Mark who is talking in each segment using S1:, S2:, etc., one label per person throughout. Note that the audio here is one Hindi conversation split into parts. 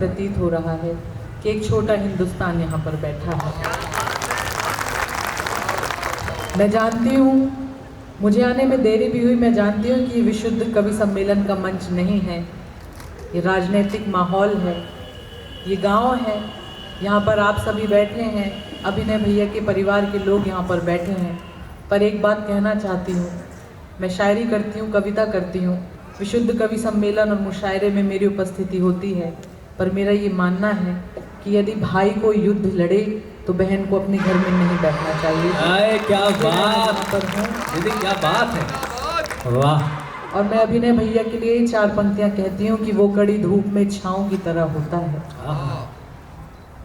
S1: प्रतीत हो रहा है कि एक छोटा हिंदुस्तान यहाँ पर बैठा है। मैं जानती हूँ, मुझे आने में देरी भी हुई। मैं जानती हूँ कि ये विशुद्ध कवि सम्मेलन का मंच नहीं है, ये राजनीतिक माहौल है, ये गांव है। यहाँ पर आप सभी बैठे हैं, अभिनय भैया के परिवार के लोग यहाँ पर बैठे हैं। पर एक बात कहना चाहती हूँ, मैं शायरी करती हूँ, कविता करती हूँ, विशुद्ध कवि सम्मेलन और मुशायरे में मेरी उपस्थिति होती है। पर मेरा ये मानना है कि यदि भाई को युद्ध लड़े तो बहन को अपने घर में नहीं बैठना चाहिए।
S2: आए क्या बात पर है दीदी, क्या बात है, वाह।
S1: और मैं अभिनय भैया के लिए 4 पंक्तियां कहती हूँ कि वो कड़ी धूप में छाँव की तरह होता है।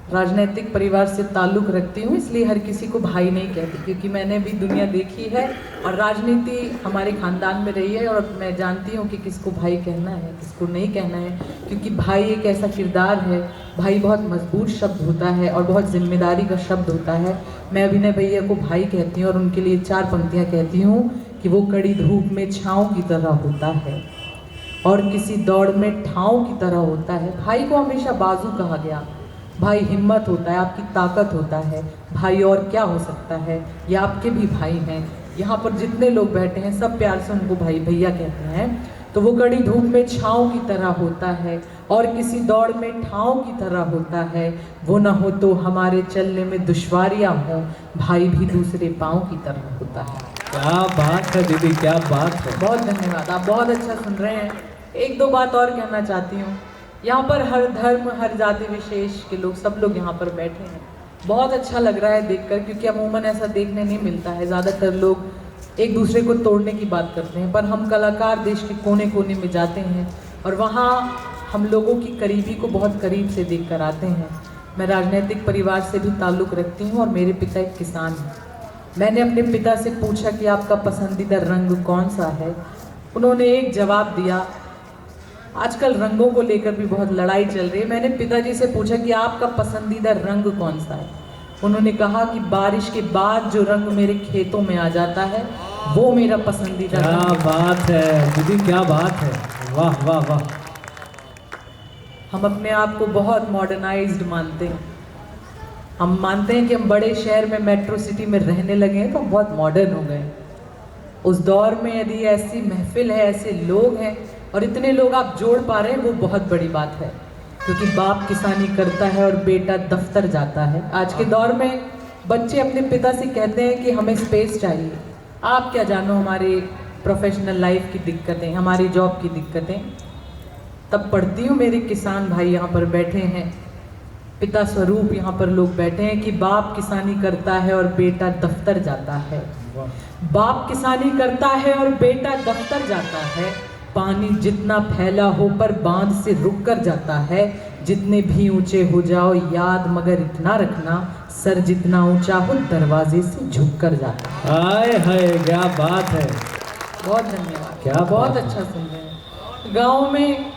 S1: राजनीतिक परिवार से ताल्लुक़ रखती हूँ, इसलिए हर किसी को भाई नहीं कहती, क्योंकि मैंने भी दुनिया देखी है और राजनीति हमारे ख़ानदान में रही है। और मैं जानती हूँ कि किसको भाई कहना है, किसको नहीं कहना है, क्योंकि भाई एक ऐसा किरदार है, भाई बहुत मजबूत शब्द होता है और बहुत जिम्मेदारी का शब्द होता है। मैं अभिनय भैया को भाई कहती हूँ और उनके लिए 4 पंक्तियाँ कहती हूँ कि वो कड़ी धूप में छाँव की तरह होता है और किसी दौड़ में ठाव की तरह होता है। भाई को हमेशा बाजू कहा गया, भाई हिम्मत होता है, आपकी ताकत होता है। भाई और क्या हो सकता है, ये आपके भी भाई हैं। यहाँ पर जितने लोग बैठे हैं सब प्यार से उनको भाई भैया कहते हैं। तो वो कड़ी धूप में छाँव की तरह होता है और किसी दौड़ में ठाव की तरह होता है। वो ना हो तो हमारे चलने में दुश्वारियाँ हों, भाई भी दूसरे पाँव की तरह होता है।
S2: क्या बात है दीदी, क्या बात है।
S1: बहुत धन्यवाद, आप बहुत अच्छा सुन रहे हैं। 1-2 बात और कहना चाहती हूँ। यहाँ पर हर धर्म, हर जाति विशेष के लोग, सब लोग यहाँ पर बैठे हैं। बहुत अच्छा लग रहा है देखकर, क्योंकि अमूमन ऐसा देखने नहीं मिलता है। ज़्यादातर लोग एक दूसरे को तोड़ने की बात करते हैं, पर हम कलाकार देश के कोने कोने में जाते हैं और वहाँ हम लोगों की करीबी को बहुत करीब से देख कर आते हैं। मैं राजनीतिक परिवार से भी ताल्लुक़ रखती हूँ और मेरे पिता एक किसान हैं। मैंने अपने पिता से पूछा कि आपका पसंदीदा रंग कौन सा है। उन्होंने एक जवाब दिया। आजकल रंगों को लेकर भी बहुत लड़ाई चल रही है। मैंने पिताजी से पूछा कि आपका पसंदीदा रंग कौन सा है। उन्होंने कहा कि बारिश के बाद जो रंग मेरे खेतों में आ जाता है वो मेरा पसंदीदा रंग है।
S2: क्या बात है दीदी, क्या बात है, वाह वाह वाह।
S1: हम अपने आप को बहुत मॉडर्नाइज्ड मानते हैं। हम मानते हैं कि हम बड़े शहर में, मेट्रो सिटी में रहने लगे हैं तो हम बहुत मॉडर्न हो गए। उस दौर में यदि ऐसी महफिल है, ऐसे लोग हैं और इतने लोग आप जोड़ पा रहे हैं, वो बहुत बड़ी बात है। क्योंकि बाप किसानी करता है और बेटा दफ्तर जाता है। आज के दौर में बच्चे अपने पिता से कहते हैं कि हमें स्पेस चाहिए। आप क्या जानो हमारे प्रोफेशनल लाइफ की दिक्कतें, हमारी जॉब की दिक्कतें। तब पढ़ती हूँ, मेरे किसान भाई यहाँ पर बैठे हैं, पिता स्वरूप यहाँ पर लोग बैठे हैं कि बाप किसानी करता है और बेटा दफ्तर जाता है। बाप किसानी करता है और बेटा दफ्तर जाता है। पानी जितना फैला हो पर बांध से रुक कर जाता है। जितने भी ऊंचे हो जाओ याद मगर इतना रखना, सर जितना ऊंचा हो दरवाजे से झुक कर जाता है।
S2: हाय हाय, क्या बात है।
S1: बहुत धन्यवाद,
S2: क्या
S1: बहुत अच्छा सुन रहे हैं। गाँव में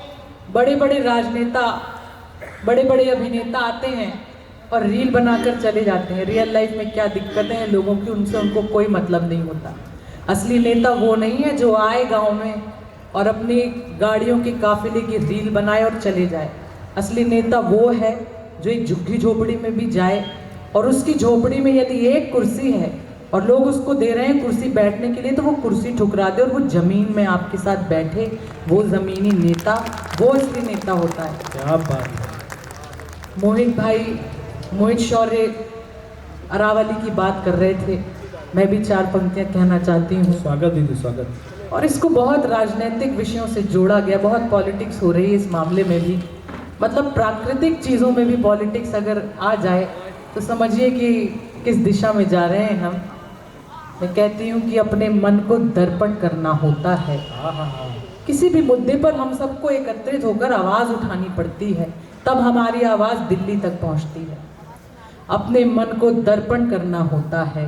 S1: बड़े बड़े राजनेता, बड़े बड़े अभिनेता आते हैं और रील बनाकर चले जाते हैं। रियल लाइफ में क्या दिक्कतें हैं लोगों की, उनसे उनको कोई मतलब नहीं होता। असली नेता वो नहीं है जो आए गांव में और अपनी गाड़ियों के काफिले की रील बनाए और चले जाए। असली नेता वो है जो एक झुग्गी झोपड़ी में भी जाए और उसकी झोपड़ी में यदि एक कुर्सी है और लोग उसको दे रहे हैं कुर्सी बैठने के लिए, तो वो कुर्सी ठुकरा दे और वो ज़मीन में आपके साथ बैठे। वो ज़मीनी नेता, वो असली नेता होता है।
S2: क्या बात है।
S1: मोहित भाई, मोहित शौर्य अरावली की बात कर रहे थे। मैं भी 4 पंक्तियां कहना चाहती हूँ।
S2: स्वागत दीदी, स्वागत।
S1: और इसको बहुत राजनीतिक विषयों से जोड़ा गया, बहुत पॉलिटिक्स हो रही है इस मामले में भी। मतलब प्राकृतिक चीज़ों में भी पॉलिटिक्स अगर आ जाए तो समझिए कि किस दिशा में जा रहे हैं हम। मैं कहती हूँ कि अपने मन को दर्पण करना होता है। किसी भी मुद्दे पर हम सबको एकत्रित होकर आवाज़ उठानी पड़ती है, तब हमारी आवाज़ दिल्ली तक पहुँचती है। अपने मन को दर्पण करना होता है,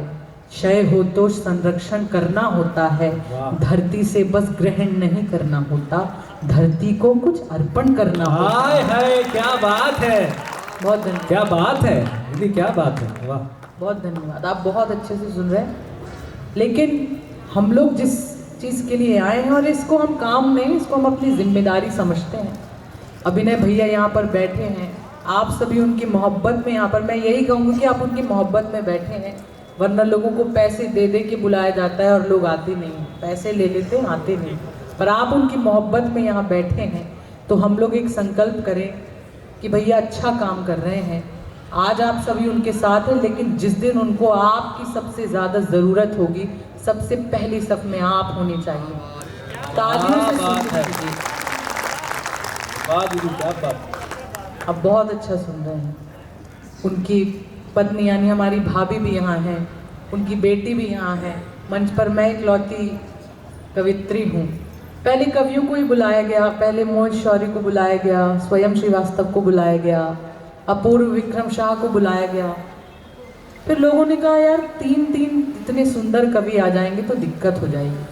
S1: क्षय हो तो संरक्षण करना होता है। धरती से बस ग्रहण नहीं करना होता, धरती को कुछ अर्पण करना होता है।
S2: हाय हाय, क्या बात है,
S1: बहुत धन्यवाद।
S2: क्या बात है दीदी, क्या बात है, वाह।
S1: बहुत धन्यवाद, आप बहुत अच्छे से सुन रहे हैं। लेकिन हम लोग जिस चीज़ के लिए आए हैं, और इसको हम काम नहीं, इसको हम अपनी जिम्मेदारी समझते हैं अभिनय भैया यहाँ पर बैठे हैं, आप सभी उनकी मोहब्बत में यहाँ पर, मैं यही कहूँगी कि आप उनकी मोहब्बत में बैठे हैं, वरना लोगों को पैसे दे दे के बुलाया जाता है और लोग आते नहीं, पैसे ले लेते हैं आते नहीं, पर आप उनकी मोहब्बत में यहाँ बैठे हैं। तो हम लोग एक संकल्प करें कि भैया अच्छा काम कर रहे हैं, आज आप सभी उनके साथ हैं, लेकिन जिस दिन उनको आपकी सबसे ज़्यादा ज़रूरत होगी, सबसे पहली सफ में आप होनी चाहिए। तालियों से सुन लीजिए।
S2: क्या बात।
S1: अब बहुत अच्छा सुन रहे हैं। उनकी पत्नी यानी हमारी भाभी भी यहाँ हैं, उनकी बेटी भी यहाँ है। मंच पर मैं इकलौती कवित्री हूँ। पहले कवियों को ही बुलाया गया, पहले मोहित शौरी को बुलाया गया, स्वयं श्रीवास्तव को बुलाया गया, अपूर्व विक्रम शाह को बुलाया गया। फिर लोगों ने कहा यार तीन इतने सुंदर कवि आ जाएंगे तो दिक्कत हो जाएगी।